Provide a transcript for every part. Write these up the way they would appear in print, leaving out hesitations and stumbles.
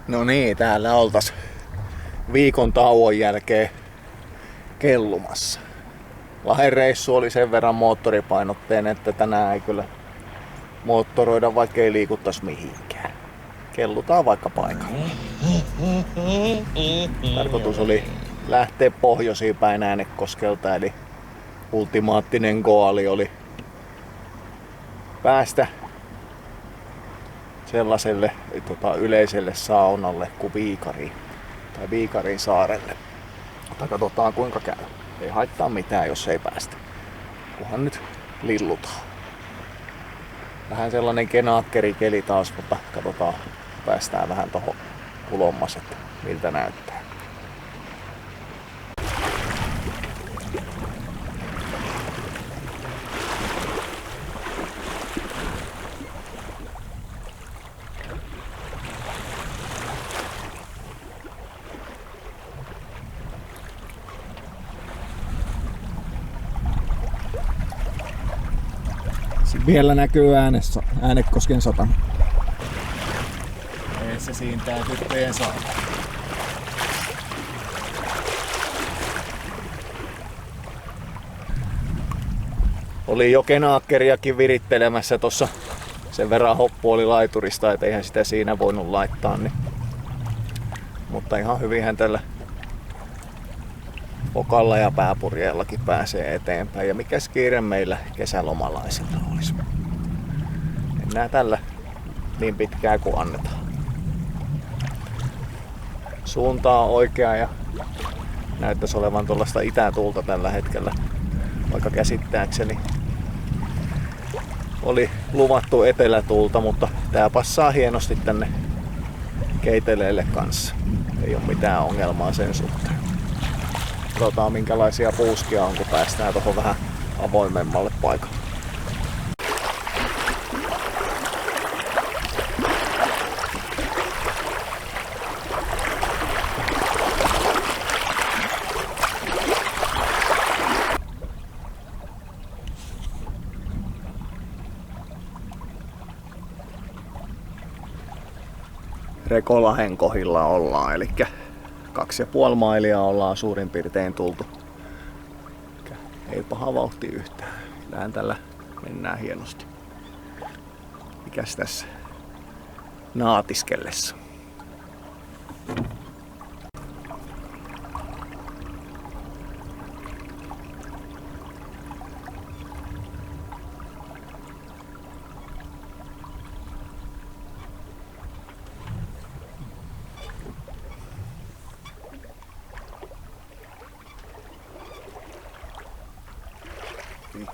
No niin, täällä oltais viikon tauon jälkeen kellumassa. Lahden reissu oli sen verran moottoripainotteinen, että tänään ei kyllä moottoroida, vaikka ei liikuttais mihinkään. Kellutaan vaikka paikalla. Tarkoitus oli lähteä pohjoisiin päin Äänekoskelta, eli ultimaattinen goali oli päästä sellaiselle yleiselle saunalle kuin Viikariin tai Viikarin saarelle. Mutta katsotaan kuinka käy. Ei haittaa mitään, jos ei päästä. Kunhan nyt lillutaan. Vähän sellainen kenaakkeri keli taas, mutta katsotaan, päästään vähän tohon ulommas, että miltä näyttää. Vielä näkyy Äänekosken satama. Ei se siintää tyttöjen saama. Oli jo kenaakkeriakin virittelemässä tossa. Sen verran hoppu oli laiturista, et eihän sitä siinä voinut laittaa. Niin. Mutta ihan hyvinhän tällä pokalla ja pääpurjeellakin pääsee eteenpäin. Ja mikäs kiire meillä kesälomalaisilla olisi. Mennään tällä niin pitkään kuin annetaan. Suunta on oikea ja näyttäisi olevan tuollaista itätuulta tällä hetkellä. Vaikka käsittääkseni oli luvattu etelätuulta, mutta tää passaa hienosti tänne Keiteleelle kanssa. Ei ole mitään ongelmaa sen suhteen. Katsotaan minkälaisia puuskia on, kun päästään tuohon vähän avoimemmalle paikalle. Rekolahen kohdilla ollaan, eli 2,5 mailia ollaan suurin piirtein tultu. Ei paha vauhti yhtään. Kyllähän tällä mennään hienosti. Mikäs tässä naatiskellessa?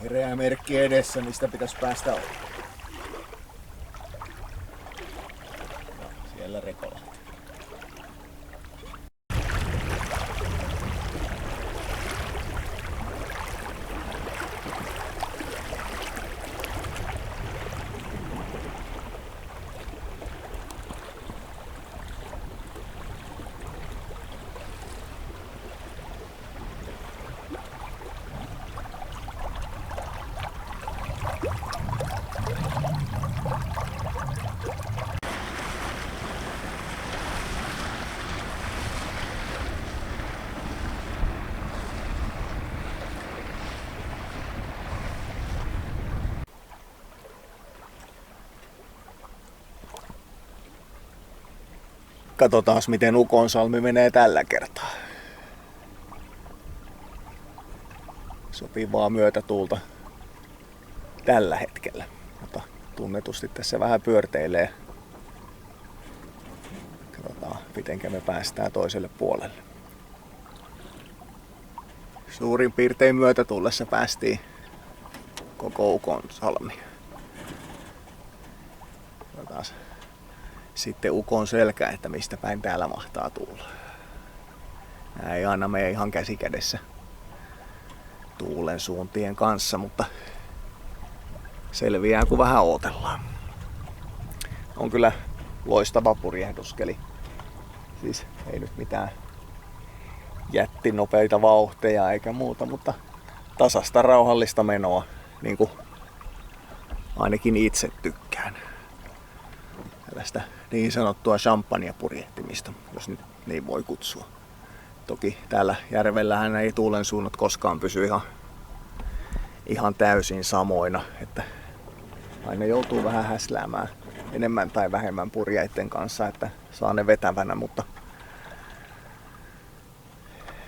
Vihreä merkki edessä, mistä pitäisi päästä ohi. Siellä Rekola. Katsotaan miten Ukonsalmi menee tällä kertaa. Sopivaa myötätuulta tällä hetkellä, mutta tunnetusti tässä vähän pyörteilee. Katsotaan mitenkä me päästään toiselle puolelle. Suurin piirtein myötätuulessa päästiin koko Ukonsalmi. Katsotaan sitten Ukon selkä, että mistä päin täällä mahtaa tulla. Nää ei aina mene ihan käsi kädessä tuulen suuntien kanssa, mutta selviää kun vähän odotellaan. On kyllä loistava purjehduskeli. Siis ei nyt mitään jättinopeita vauhteja eikä muuta, mutta tasasta rauhallista menoa, niin kuin ainakin itse tykkään. tällaista niin sanottua champagne-purjehtimista, jos nyt niin voi kutsua. Toki täällä järvellähän ei tuulen suunnat koskaan pysy ihan täysin samoina, että aina joutuu vähän häsläämään enemmän tai vähemmän purjeiden kanssa, että saa ne vetävänä, mutta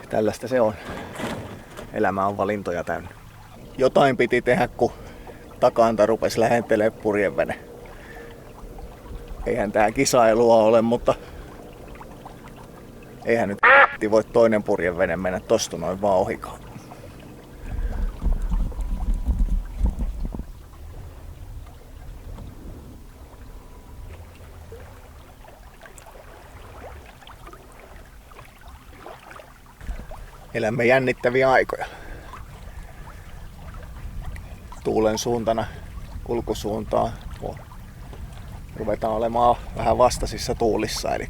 tällaista se on. Elämä on valintoja täynnä. Jotain piti tehdä, kun takanta rupesi lähentelemään purjevene. Eihän tää kisailua ole, mutta eihän nyt voi toinen purjevene mennä tosta noin vaan ohikaan. Elämme jännittäviä aikoja. Tuulen suuntana, kulkusuuntaa ruvetaan olemaan vähän vastaisissa tuulissa, eli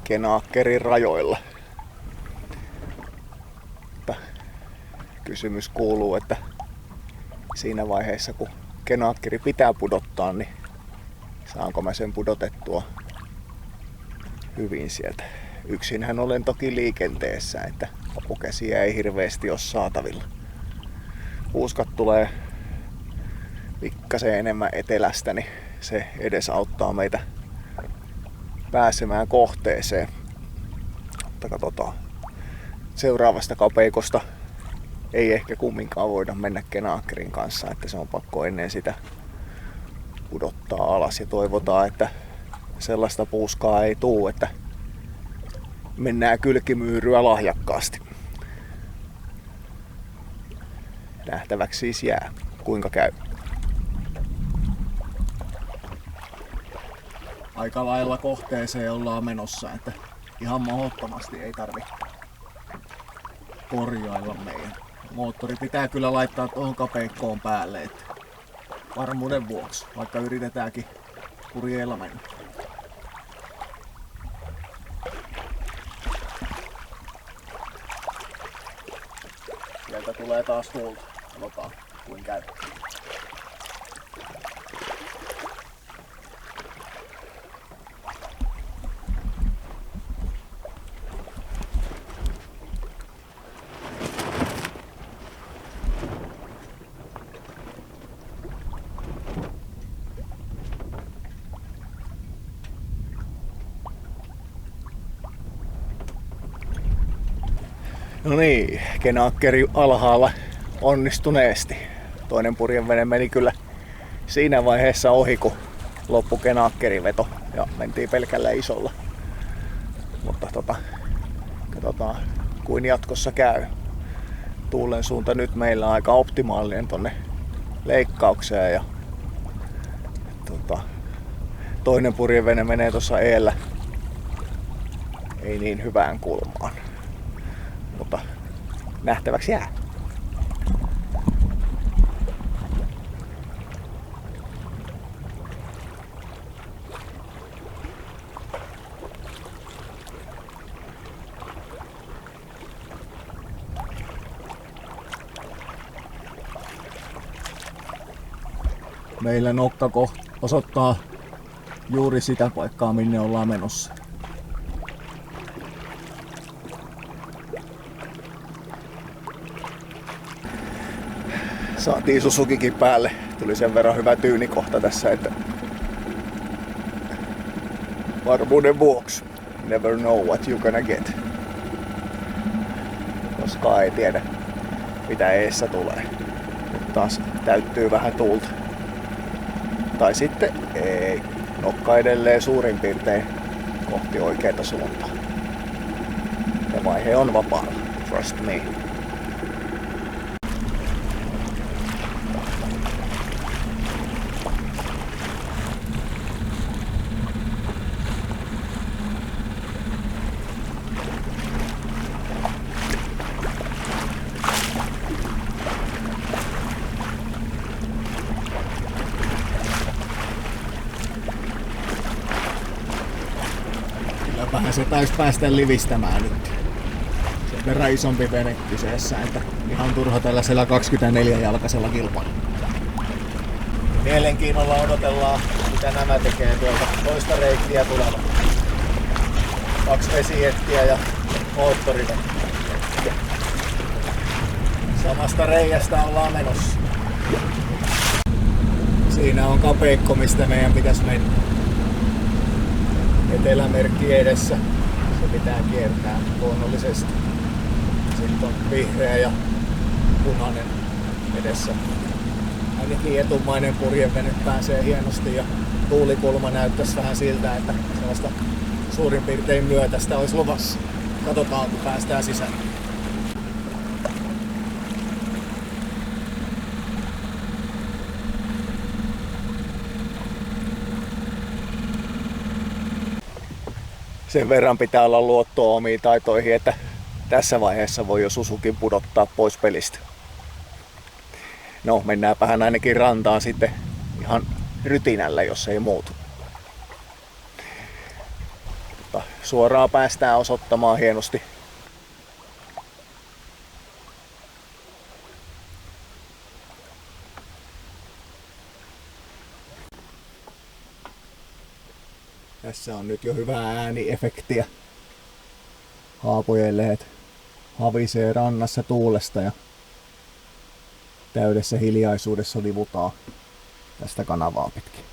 Kenaakkerin rajoilla. Mutta kysymys kuuluu, että siinä vaiheessa kun Kenaakkeri pitää pudottaa, niin saanko mä sen pudotettua hyvin sieltä. Yksinhän olen toki liikenteessä, että apukäsiä ei hirveästi ole saatavilla. Puuskat tulee pikkasen enemmän etelästä, niin se edesauttaa meitä pääsemään kohteeseen. Mutta katsotaan. Seuraavasta kapeikosta ei ehkä kumminkaan voida mennä Kenaakkerin kanssa, että se on pakko ennen sitä pudottaa alas ja toivotaan, että sellaista puuskaa ei tuu, että mennään kylkimyyryä lahjakkaasti. Nähtäväksi siis jää, kuinka käy. Aika lailla kohteeseen ollaan menossa, että ihan mahdottomasti ei tarvitse korjailla meidän. Moottori pitää kyllä laittaa tuohon kapeikkoon päälle, että varmuuden vuoksi, vaikka yritetäänkin purjeilla mennä. Sieltä tulee taas tuulta. Katsotaan, kuin käy. No niin, Kenaakkeri alhaalla onnistuneesti. Toinen purjevene meni kyllä siinä vaiheessa ohi, kun loppu Kenaakkerin veto ja mentiin pelkällä isolla. Mutta katsotaan kuin jatkossa käy. Tuulen suunta nyt meillä on aika optimaalinen tonne leikkaukseen ja toinen purjevene menee tuossa eellä ei niin hyvään kulmaan. Mutta nähtäväksi jää. Meillä nokkako osoittaa juuri sitä paikkaa, minne ollaan menossa. Saatiin Suzukikin päälle. Tuli sen verran hyvä tyynikohta tässä, että varmuuden vuoksi. Never know what you're gonna get. Koskaan ei tiedä, mitä eessä tulee. Nyt taas täyttyy vähän tuulta. Tai sitten ei. Nokka edelleen suurin piirtein kohti oikeata suuntaa. Ja vaihe on vapaalla. Trust me. Vähän se taisi päästä livistämään nyt. Sen verran isompi vene kyseessä, että ihan turha tällaisella 24-jalkaisella kilpailla. Mielenkiinnolla odotellaan mitä nämä tekee tuolta toista reittiä tulevat. 2 vesijettiä ja moottorivettä. Samasta reiästä ollaan menossa. Siinä on kapeikko, mistä meidän pitäisi mennä. Etelämerkki edessä. Se pitää kiertää luonnollisesti. Sitten on vihreä ja punainen edessä. Ainakin etumainen purjevene pääsee hienosti ja tuulikulma näyttäisi vähän siltä, että sellaista suurin piirtein myötäistä olisi luvassa. Katsotaan, kun päästään sisään. Sen verran pitää olla luottoa omiin taitoihin, että tässä vaiheessa voi jo Suzukin pudottaa pois pelistä. No, mennäänpähän ainakin rantaan sitten ihan rytinällä, jos ei muutu. Mutta suoraan päästään osoittamaan hienosti. Tässä on nyt jo hyvää ääniefektiä. Haapojen lehet havisee rannassa tuulesta ja täydessä hiljaisuudessa livutaan tästä kanavaa pitkin.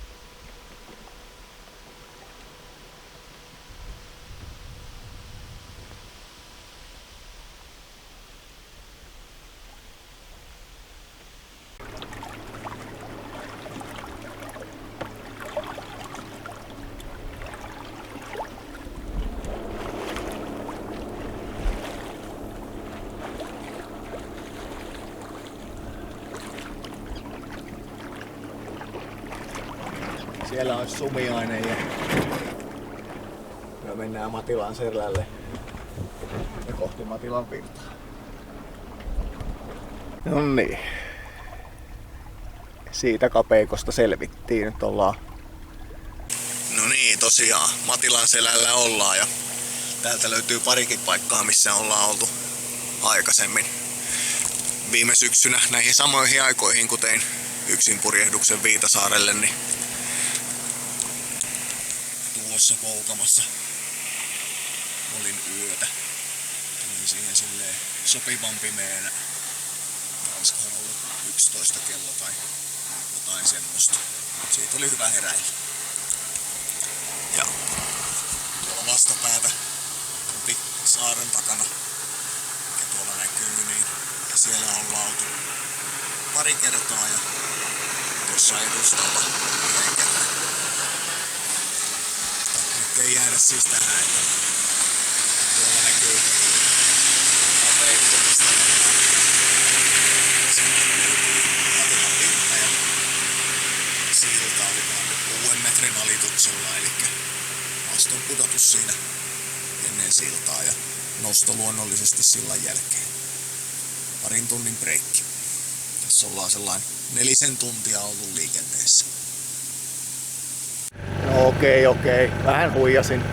Siellä olisi Sumiainen ja me mennään Matilan Serlälle ja kohti Matilan virtaa. No niin. Siitä kapeikosta selvittiin. Nyt ollaan. No niin, tosiaan Matilan Selällä ollaan ja täältä löytyy parikin paikkaa, missä ollaan oltu aikaisemmin. Viime syksynä näihin samoihin aikoihin, kun tein yksin purjehduksen Viitasaarelle, niin tuossa poukamassa olin yötä. Tulin siihen silleen sopivan pimeänä. Olisikohan ollut 11 kello tai jotain semmoista. Siitä oli hyvä heräillä. Ja tuolla vastapäätä kopi saaren takana, mikä tuolla näkyy, niin siellä ollaan oltu pari kertaa ja tuossa edustalla yhden kerran. Nyt ei jäädä siis tähän, että tuolla näkyy kapeikko, mistä mennään. Sitten löytyy Matilan virta ja silta olikohan nyt 6 metrin alituksella, eli aston pudotus siinä ennen siltaa ja nosto luonnollisesti sillan jälkeen. Parin tunnin breikki. Tässä ollaan sellainen 4 tuntia ollut liikenteessä. No okei. Vähän huijasin.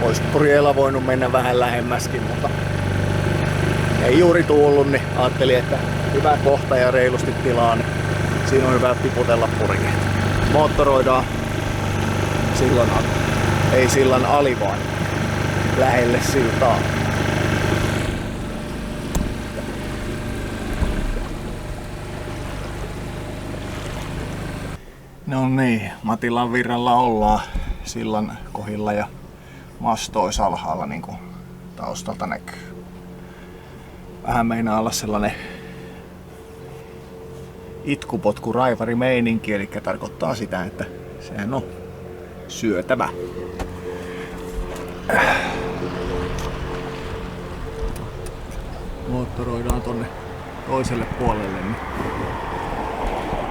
Ois purjeilla voinut mennä vähän lähemmäskin, mutta ei juuri tullut, niin ajattelin, että hyvä kohta ja reilusti tilaa, niin siinä on hyvä tiputella purjeet. Moottoroidaan sillan alle. Ei sillan ali, vaan lähelle siltaa. No niin, Matilan virralla ollaan sillan kohdilla ja mastois alhaalla, niin kuin taustalta näkyy. Vähän meinaa olla sellainen itkupotku raivari meininki, eli tarkoittaa sitä, että sehän on syötävä. Moottoroidaan tonne toiselle puolelle, niin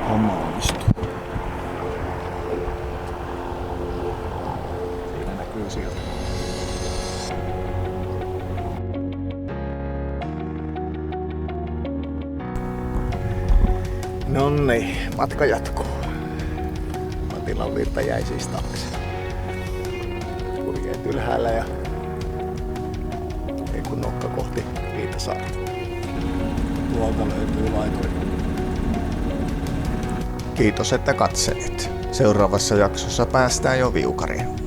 homma onnistuu. Siinä näkyy sieltä. Nonni, matka jatkuu. Matilan virta jäi siis taakse. Purjeet ylhäällä ja ei kun nokka kohti Viitasaarta. Tuolta löytyy laituri. Kiitos, että katselit. Seuraavassa jaksossa päästään jo Viukariin.